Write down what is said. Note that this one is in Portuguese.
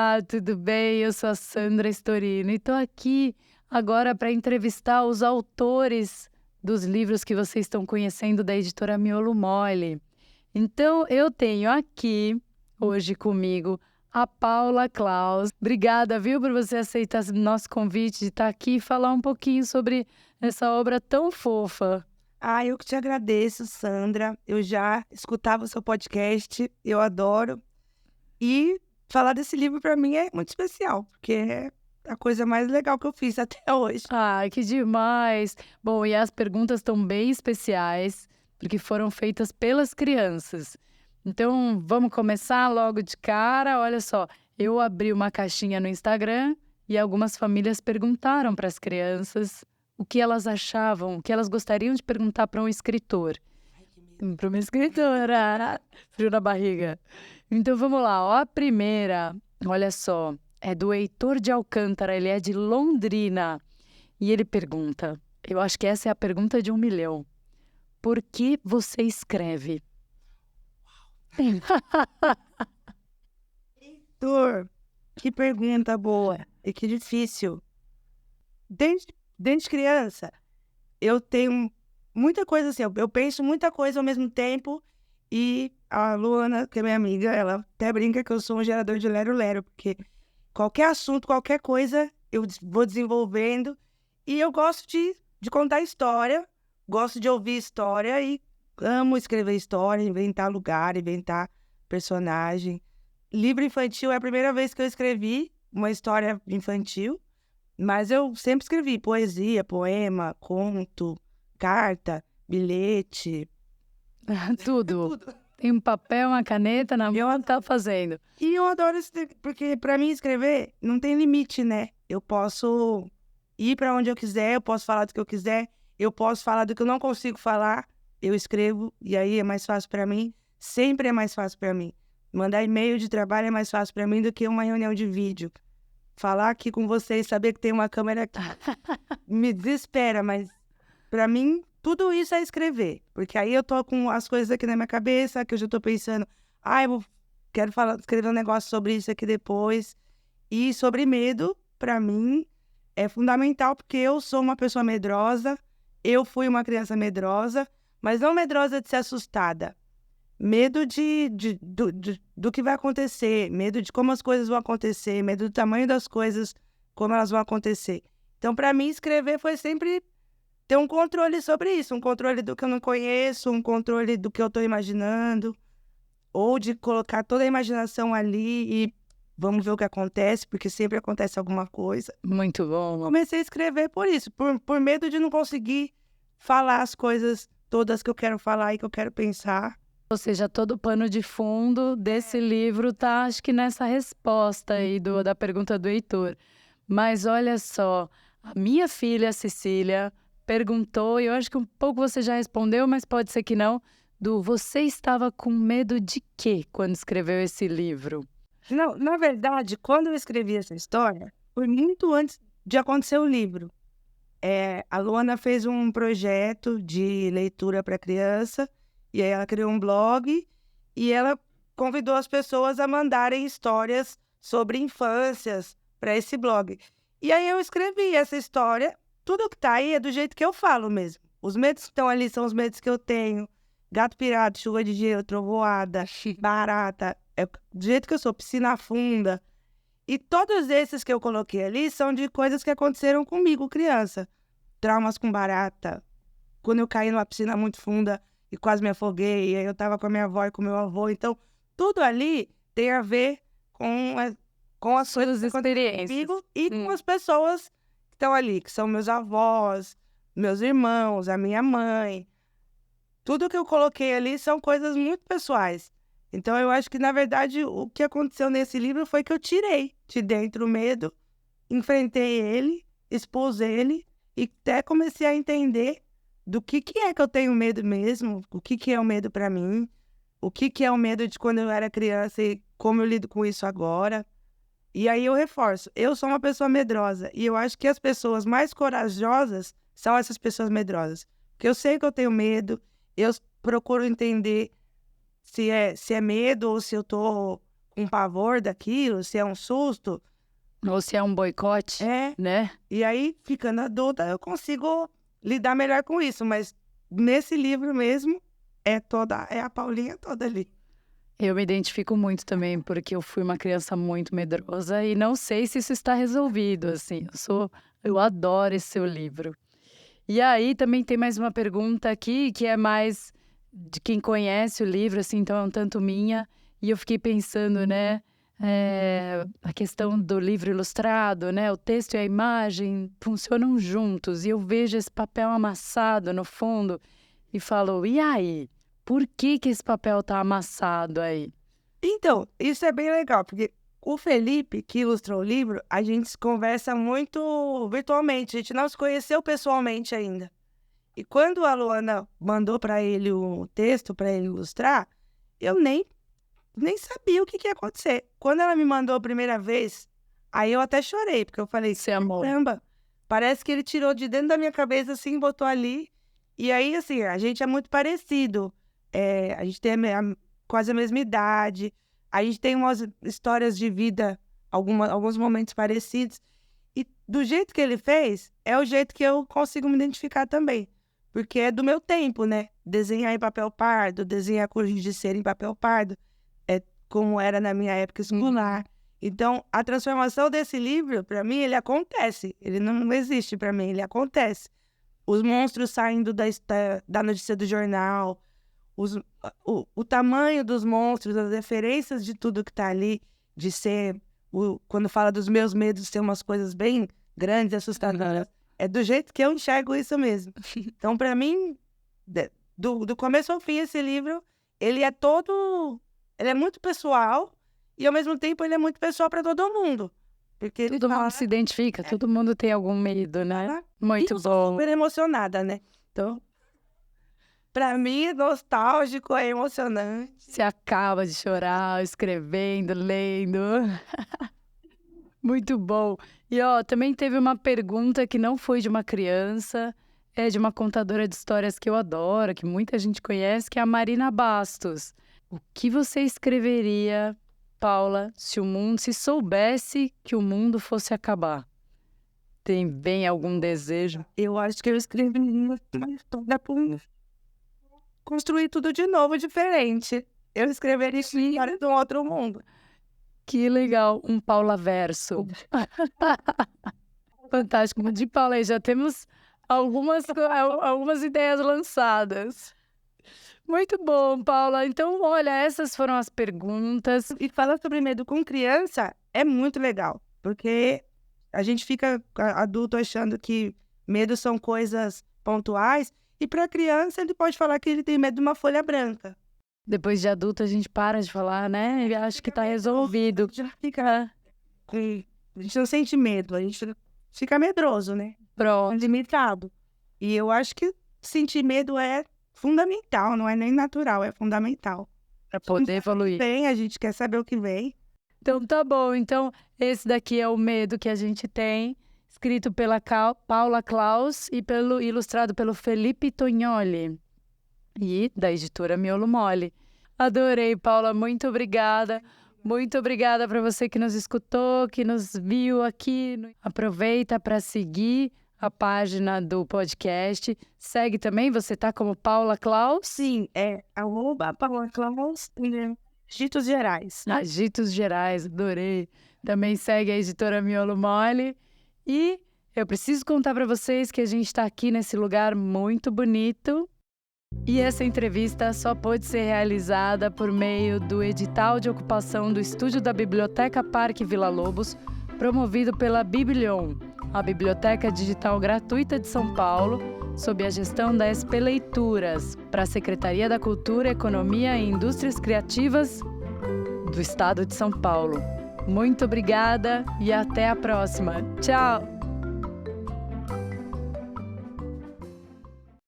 Olá, tudo bem? Eu sou a Sandra Storino e estou aqui agora para entrevistar os autores dos livros que vocês estão conhecendo da editora Miolo Mole. Então, eu tenho aqui hoje comigo a Paula Klaus. Obrigada, viu, por você aceitar nosso convite de estar aqui e falar um pouquinho sobre essa obra tão fofa. Eu que te agradeço, Sandra. Eu já escutava o seu podcast, eu adoro. E falar desse livro para mim é muito especial, porque é a coisa mais legal que eu fiz até hoje. Ai, que demais! Bom, e as perguntas estão bem especiais, porque foram feitas pelas crianças. Então, vamos começar logo de cara. Olha só, eu abri uma caixinha no Instagram e algumas famílias perguntaram para as crianças o que elas achavam, o que elas gostariam de perguntar para um escritor. Para uma escritora. Frio na barriga. Então, vamos lá. Ó, a primeira, olha só. É do Heitor de Alcântara, ele é de Londrina. E ele pergunta, eu acho que essa é a pergunta de 1 milhão. Por que você escreve? Heitor, que pergunta boa e que difícil. Desde criança, eu tenho muita coisa assim, eu penso muita coisa ao mesmo tempo. E a Luana, que é minha amiga, ela até brinca que eu sou um gerador de lero-lero, porque qualquer assunto, qualquer coisa, eu vou desenvolvendo. E eu gosto de contar história, gosto de ouvir história e amo escrever história, inventar lugar, inventar personagem. Livro infantil é a primeira vez que eu escrevi uma história infantil, mas eu sempre escrevi poesia, poema, conto, carta, bilhete. Tudo. Tem um papel, uma caneta na mão, tá fazendo. E eu adoro isso, porque para mim escrever não tem limite, né? Eu posso ir para onde eu quiser, eu posso falar do que eu quiser, eu posso falar do que eu não consigo falar, eu escrevo e aí é mais fácil para mim, sempre é mais fácil para mim. Mandar e-mail de trabalho é mais fácil para mim do que uma reunião de vídeo. Falar aqui com vocês, saber que tem uma câmera aqui, me desespera, mas para mim tudo isso é escrever, porque aí eu tô com as coisas aqui na minha cabeça, que eu já tô pensando, quero escrever um negócio sobre isso aqui depois. E sobre medo, para mim, é fundamental, porque eu sou uma pessoa medrosa, eu fui uma criança medrosa, mas não medrosa de ser assustada. Medo do que vai acontecer, medo de como as coisas vão acontecer, medo do tamanho das coisas, como elas vão acontecer. Então, para mim, escrever foi sempre ter um controle sobre isso, um controle do que eu não conheço, um controle do que eu estou imaginando, ou de colocar toda a imaginação ali e vamos ver o que acontece, porque sempre acontece alguma coisa. Muito bom. Comecei a escrever por isso, por medo de não conseguir falar as coisas todas que eu quero falar e que eu quero pensar. Ou seja, todo o pano de fundo desse livro tá, acho que nessa resposta aí da pergunta do Heitor. Mas olha só, a minha filha, Cecília, perguntou, e eu acho que um pouco você já respondeu, mas pode ser que não, você estava com medo de quê quando escreveu esse livro? Não, na verdade, quando eu escrevi essa história, foi muito antes de acontecer o livro. A Luana fez um projeto de leitura para criança, e aí ela criou um blog, e ela convidou as pessoas a mandarem histórias sobre infâncias para esse blog. E aí eu escrevi essa história, tudo que tá aí é do jeito que eu falo mesmo. Os medos que estão ali são os medos que eu tenho. Gato pirado, chuva de gelo, trovoada, barata, é do jeito que eu sou, piscina funda. E todos esses que eu coloquei ali são de coisas que aconteceram comigo, criança. Traumas com barata, quando eu caí numa piscina muito funda e quase me afoguei, e aí eu tava com a minha avó e com o meu avô. Então, tudo ali tem a ver com as coisas que aconteceram comigo e com as pessoas que estão ali, que são meus avós, meus irmãos, a minha mãe. Tudo que eu coloquei ali são coisas muito pessoais. Então, eu acho que, na verdade, o que aconteceu nesse livro foi que eu tirei de dentro o medo, enfrentei ele, expus ele e até comecei a entender do que é que eu tenho medo mesmo, o que é o medo para mim, o que é o medo de quando eu era criança e como eu lido com isso agora. E aí eu reforço, eu sou uma pessoa medrosa e eu acho que as pessoas mais corajosas são essas pessoas medrosas. Porque eu sei que eu tenho medo, eu procuro entender se é medo ou se eu tô com pavor daquilo, se é um susto. Ou se é um boicote, né? E aí, ficando adulta, eu consigo lidar melhor com isso. Mas nesse livro mesmo, é a Paulinha toda ali. Eu me identifico muito também, porque eu fui uma criança muito medrosa e não sei se isso está resolvido, assim. Eu adoro esse seu livro. E aí também tem mais uma pergunta aqui, que é mais de quem conhece o livro, assim, então é um tanto minha. E eu fiquei pensando, né, a questão do livro ilustrado, né, o texto e a imagem funcionam juntos. E eu vejo esse papel amassado no fundo e falo, e aí? Por que esse papel tá amassado aí? Então, isso é bem legal, porque o Felipe, que ilustrou o livro, a gente se conversa muito virtualmente, a gente não se conheceu pessoalmente ainda. E quando a Luana mandou para ele o texto para ele ilustrar, eu nem sabia o que ia acontecer. Quando ela me mandou a primeira vez, aí eu até chorei, porque eu falei, caramba, parece que ele tirou de dentro da minha cabeça assim, botou ali. E aí, assim, a gente é muito parecido. A gente tem quase a mesma idade, a gente tem umas histórias de vida, alguns momentos parecidos. E do jeito que ele fez, é o jeito que eu consigo me identificar também. Porque é do meu tempo, né? Desenhar em papel pardo, desenhar com giz de cera em papel pardo, é como era na minha época escolar. Então, a transformação desse livro, para mim, ele acontece. Ele não existe para mim, ele acontece. Os monstros saindo da notícia do jornal, o tamanho dos monstros, as referências de tudo que tá ali, de ser, quando fala dos meus medos, ser umas coisas bem grandes, assustadoras, é do jeito que eu enxergo isso mesmo. Então, para mim, do começo ao fim, esse livro, ele é muito pessoal e, ao mesmo tempo, ele é muito pessoal para todo mundo. Porque todo mundo se identifica, todo mundo tem algum medo, né? Muito bom. Super emocionada, né? Então, pra mim, é nostálgico, é emocionante. Você acaba de chorar, escrevendo, lendo. Muito bom. E, também teve uma pergunta que não foi de uma criança, é de uma contadora de histórias que eu adoro, que muita gente conhece, que é a Marina Bastos. O que você escreveria, Paula, se soubesse que o mundo fosse acabar? Tem bem algum desejo? Eu acho que eu escreveria uma história para construir tudo de novo, diferente. Eu escreveria história de um outro mundo. Que legal, um Paula verso. Fantástico. De Paula, aí já temos algumas ideias lançadas. Muito bom, Paula. Então, olha, essas foram as perguntas. E falar sobre medo com criança é muito legal, porque a gente fica adulto achando que medo são coisas pontuais, e para criança ele pode falar que ele tem medo de uma folha branca. Depois de adulto a gente para de falar, né? E acho que tá resolvido. Já fica... A gente não sente medo, a gente fica medroso, né? Pronto. Limitado. E eu acho que sentir medo é fundamental, não é nem natural, é fundamental. Para poder evoluir. A gente quer saber o que vem. Então tá bom. Então esse daqui é o medo que a gente tem, escrito pela Paula Klaus e ilustrado pelo Felipe Tognoli e da editora Miolo Mole. Adorei, Paula, muito obrigada. Muito obrigada para você que nos escutou, que nos viu aqui. Aproveita para seguir a página do podcast. Segue também, você tá como Paula Klaus? Sim, é @Paula Klaus, Agitos Gerais. Agitos Gerais, adorei. Também segue a editora Miolo Mole. E eu preciso contar para vocês que a gente está aqui nesse lugar muito bonito. E essa entrevista só pôde ser realizada por meio do edital de ocupação do estúdio da Biblioteca Parque Vila Lobos, promovido pela Biblion, a biblioteca digital gratuita de São Paulo, sob a gestão da SP Leituras, para a Secretaria da Cultura, Economia e Indústrias Criativas do Estado de São Paulo. Muito obrigada e até a próxima. Tchau!